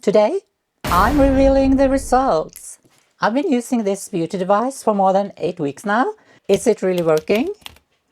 Today, I'm revealing the results. I've been using this beauty device for more than 8 weeks now. Is it really working?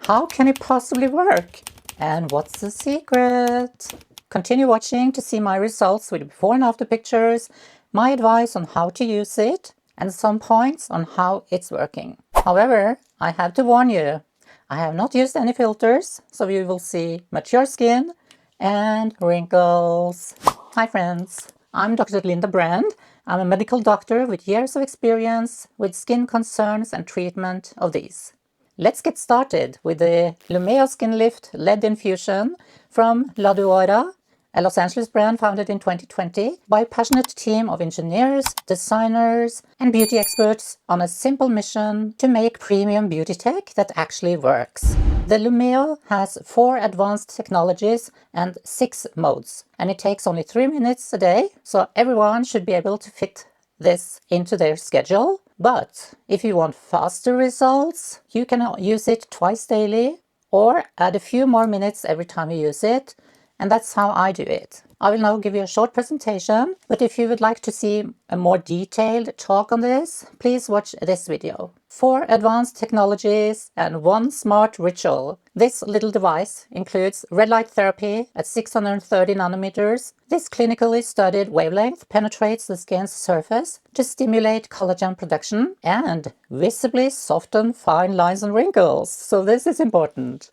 How can it possibly work? And what's the secret? Continue watching to see my results with before and after pictures, my advice on how to use it, and some points on how it's working. However, I have to warn you, I have not used any filters, so you will see mature skin and wrinkles. Hi friends, I'm Dr. Linda Brand. I'm a medical doctor with years of experience with skin concerns and treatment of these. Let's get started with the Lumeo SkinLift LED infusion from Laduora, a Los Angeles brand founded in 2020 by a passionate team of engineers, designers, and beauty experts on a simple mission to make premium beauty tech that actually works. The Lumeo has 4 advanced technologies and 6 modes, and it takes only 3 minutes a day, so everyone should be able to fit this into their schedule. But if you want faster results, you can use it twice daily or add a few more minutes every time you use it, and that's how I do it. I will now give you a short presentation, but if you would like to see a more detailed talk on this, please watch this video. 4 advanced technologies and 1 smart ritual. This little device includes red light therapy at 630 nanometers. This clinically studied wavelength penetrates the skin's surface to stimulate collagen production and visibly soften fine lines and wrinkles. So this is important.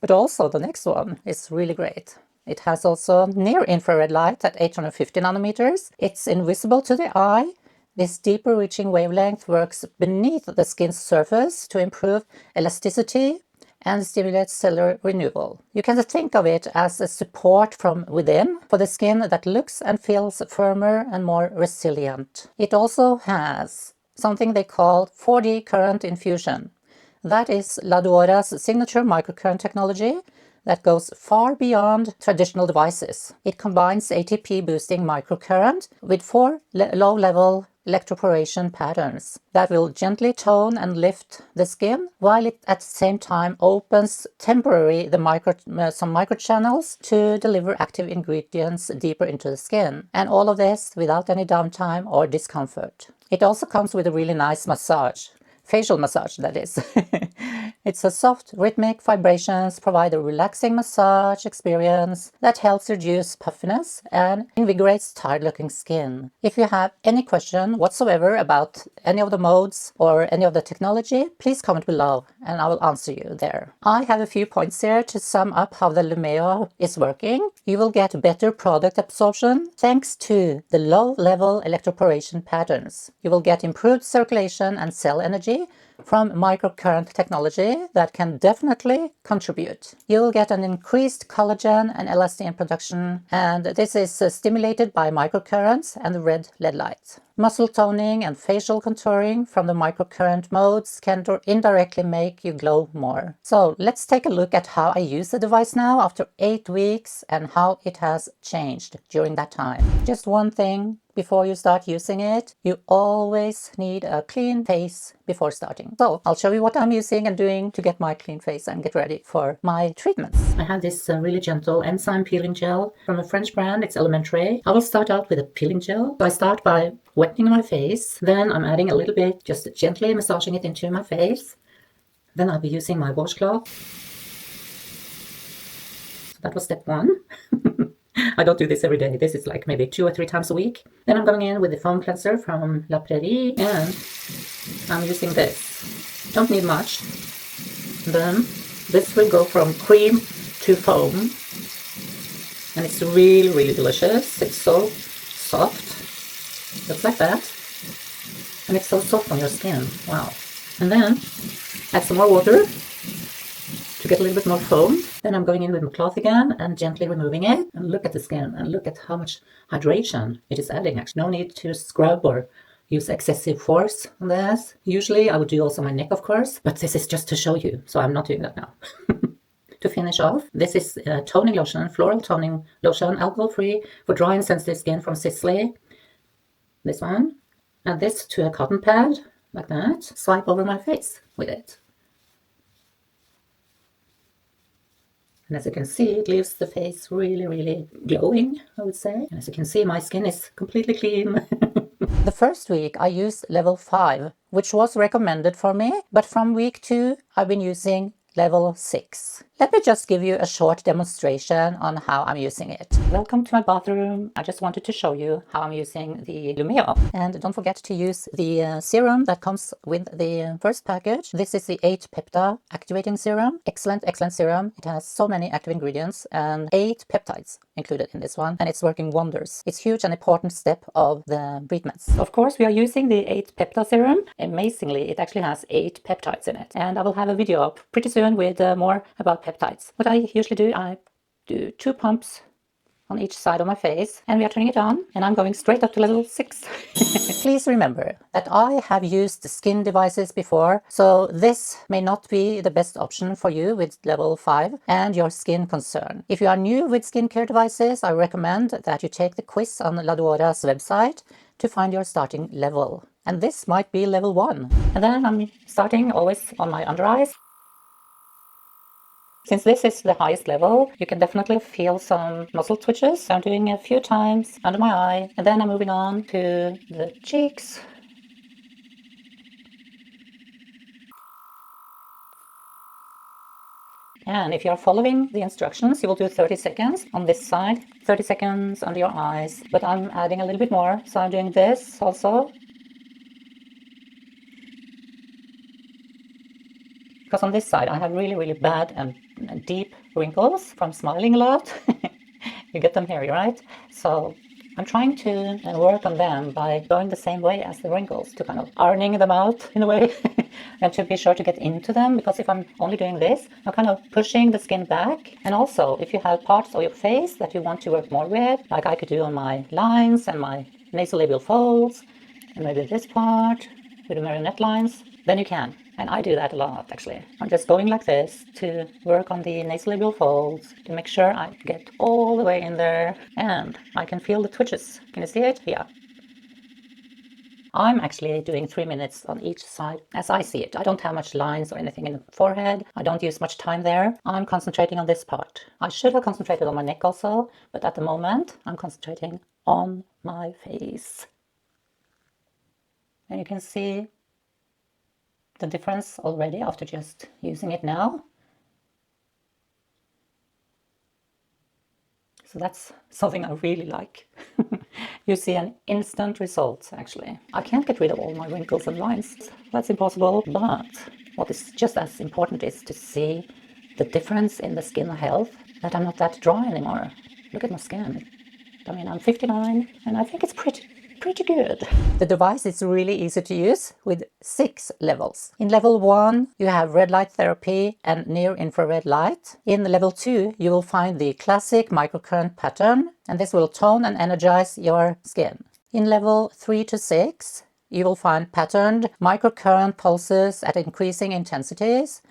But also the next one is really great. It has also near-infrared light at 850 nanometers. It's invisible to the eye. This deeper reaching wavelength works beneath the skin's surface to improve elasticity and stimulate cellular renewal. You can think of it as a support from within for the skin that looks and feels firmer and more resilient. It also has something they call 4D current infusion. That is Laduora's signature microcurrent technology that goes far beyond traditional devices. It combines ATP boosting microcurrent with 4 low-level electroporation patterns that will gently tone and lift the skin, while it at the same time opens temporarily some microchannels to deliver active ingredients deeper into the skin. And all of this without any downtime or discomfort. It also comes with a really nice massage. Facial massage, that is. It's a soft, rhythmic vibrations provide a relaxing massage experience that helps reduce puffiness and invigorates tired-looking skin. If you have any question whatsoever about any of the modes or any of the technology, please comment below and I will answer you there. I have a few points here to sum up how the Lumeo is working. You will get better product absorption thanks to the low-level electroporation patterns. You will get improved circulation and cell energy from microcurrent technology that can definitely contribute. You will get an increased collagen and elastin production, and this is stimulated by microcurrents and the red LED light. Muscle toning and facial contouring from the microcurrent modes can indirectly make you glow more. So let's take a look at how I use the device now after 8 weeks and how it has changed during that time. Just one thing. Before you start using it, you always need a clean face before starting. So I'll show you what I'm using and doing to get my clean face and get ready for my treatments. I have this really gentle enzyme peeling gel from a French brand. It's elementary. I will start out with a peeling gel. So I start by wetting my face. Then I'm adding a little bit, just gently massaging it into my face. Then I'll be using my washcloth. So that was step 1. I don't do this every day. This is like maybe 2 or 3 times a week. Then I'm going in with the foam cleanser from La Prairie and I'm using this. Don't need much. Then this will go from cream to foam and it's really, really delicious. It's so soft, just like that. And it's so soft on your skin. Wow. And then add some more water to get a little bit more foam. Then I'm going in with my cloth again and gently removing it. And look at the skin and look at how much hydration it is adding. Actually, no need to scrub or use excessive force on this. Usually I would do also my neck, of course, but this is just to show you. So I'm not doing that now. To finish off, this is toning lotion, floral toning lotion, alcohol-free for dry and sensitive skin from Sisley. This one. Add this to a cotton pad, like that. Swipe over my face with it. And as you can see, it leaves the face really, really glowing, I would say. And as you can see, my skin is completely clean. The first week I used level 5, which was recommended for me, but from week 2 I've been using level 6. Let me just give you a short demonstration on how I'm using it. Welcome to my bathroom. I just wanted to show you how I'm using the Lumeo. And don't forget to use the serum that comes with the first package. This is the 8 Peptide Activating Serum. Excellent, excellent serum. It has so many active ingredients and 8 peptides included in this one, and it's working wonders. It's a huge and important step of the treatments. Of course, we are using the 8 Peptide Serum. Amazingly, it actually has 8 peptides in it. And I will have a video up pretty soon with more about peptides. What I usually do, I do 2 pumps on each side of my face, and we are turning it on, and I'm going straight up to level 6. Please remember that I have used skin devices before, so this may not be the best option for you with level 5 and your skin concern. If you are new with skincare devices, I recommend that you take the quiz on Laduora's website to find your starting level. And this might be level 1. And then I'm starting always on my under eyes. Since this is the highest level, you can definitely feel some muscle twitches. So I'm doing a few times under my eye, and then I'm moving on to the cheeks. And if you're following the instructions, you will do 30 seconds on this side, 30 seconds under your eyes. But I'm adding a little bit more, so I'm doing this also. Because on this side I have really, really bad and deep wrinkles from smiling a lot. You get them here, right? So I'm trying to work on them by going the same way as the wrinkles, to kind of ironing them out in a way, and to be sure to get into them, because if I'm only doing this, I'm kind of pushing the skin back. And also, if you have parts of your face that you want to work more with, like I could do on my lines and my nasolabial folds, and maybe this part with the marionette lines, then you can. And I do that a lot, actually. I'm just going like this to work on the nasolabial folds to make sure I get all the way in there, and I can feel the twitches. Can you see it? Yeah. I'm actually doing 3 minutes on each side as I see it. I don't have much lines or anything in the forehead. I don't use much time there. I'm concentrating on this part. I should have concentrated on my neck also, but at the moment I'm concentrating on my face. And you can see the difference already after just using it now. So that's something I really like. You see an instant result, actually. I can't get rid of all my wrinkles and lines. That's impossible. But what is just as important is to see the difference in the skin health, that I'm not that dry anymore. Look at my skin. I mean, I'm 59 and I think it's pretty good. The device is really easy to use with 6 levels. In level 1, you have red light therapy and near infrared light. In level 2, you will find the classic microcurrent pattern, and this will tone and energize your skin. In level 3 to 6, you will find patterned microcurrent pulses at increasing intensities.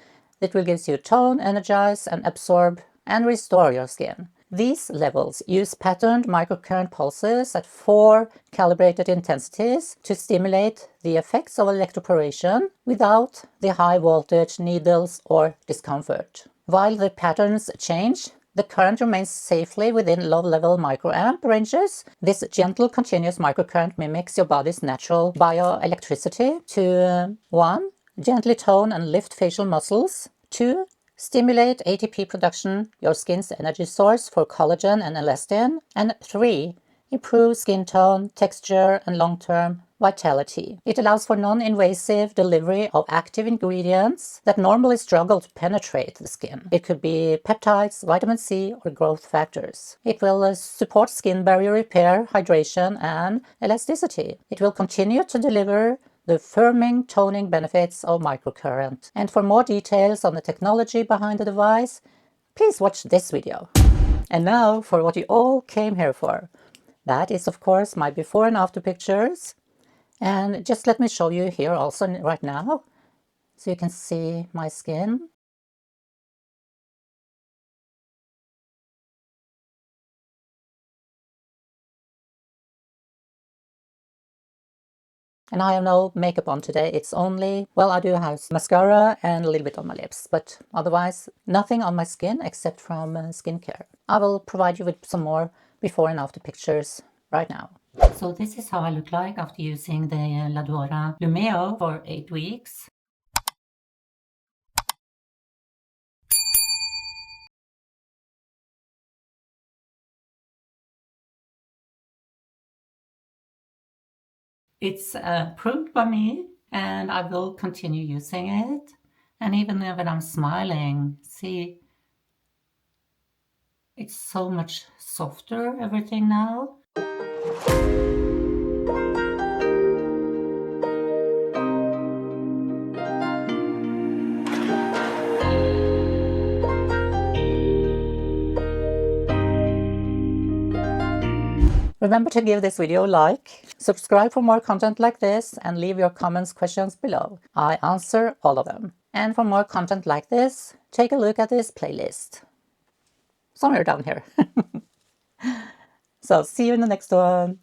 It will give you tone, energize, and absorb and restore your skin. These levels use patterned microcurrent pulses at 4 calibrated intensities to stimulate the effects of electroporation without the high voltage needles or discomfort. While the patterns change, the current remains safely within low-level microamp ranges. This gentle continuous microcurrent mimics your body's natural bioelectricity to 1. Gently tone and lift facial muscles. 2. Stimulate ATP production, your skin's energy source for collagen and elastin. And 3. Improve skin tone, texture, and long-term vitality. It allows for non-invasive delivery of active ingredients that normally struggle to penetrate the skin. It could be peptides, vitamin C, or growth factors. It will support skin barrier repair, hydration, and elasticity. It will continue to deliver the firming, toning benefits of microcurrent. And for more details on the technology behind the device, please watch this video. And now for what you all came here for. That is, of course, my before and after pictures. And just let me show you here also right now, so you can see my skin. And I have no makeup on today. It's only, well, I do have mascara and a little bit on my lips, but otherwise nothing on my skin except from skincare. I will provide you with some more before and after pictures right now. So this is how I look like after using the Laduora Lumeo for 8 weeks. It's approved by me and I will continue using it. And even when I'm smiling, see, it's so much softer, everything now. Remember to give this video a like, subscribe for more content like this, and leave your comments, questions below. I answer all of them. And for more content like this, take a look at this playlist. Somewhere down here. So see you in the next one.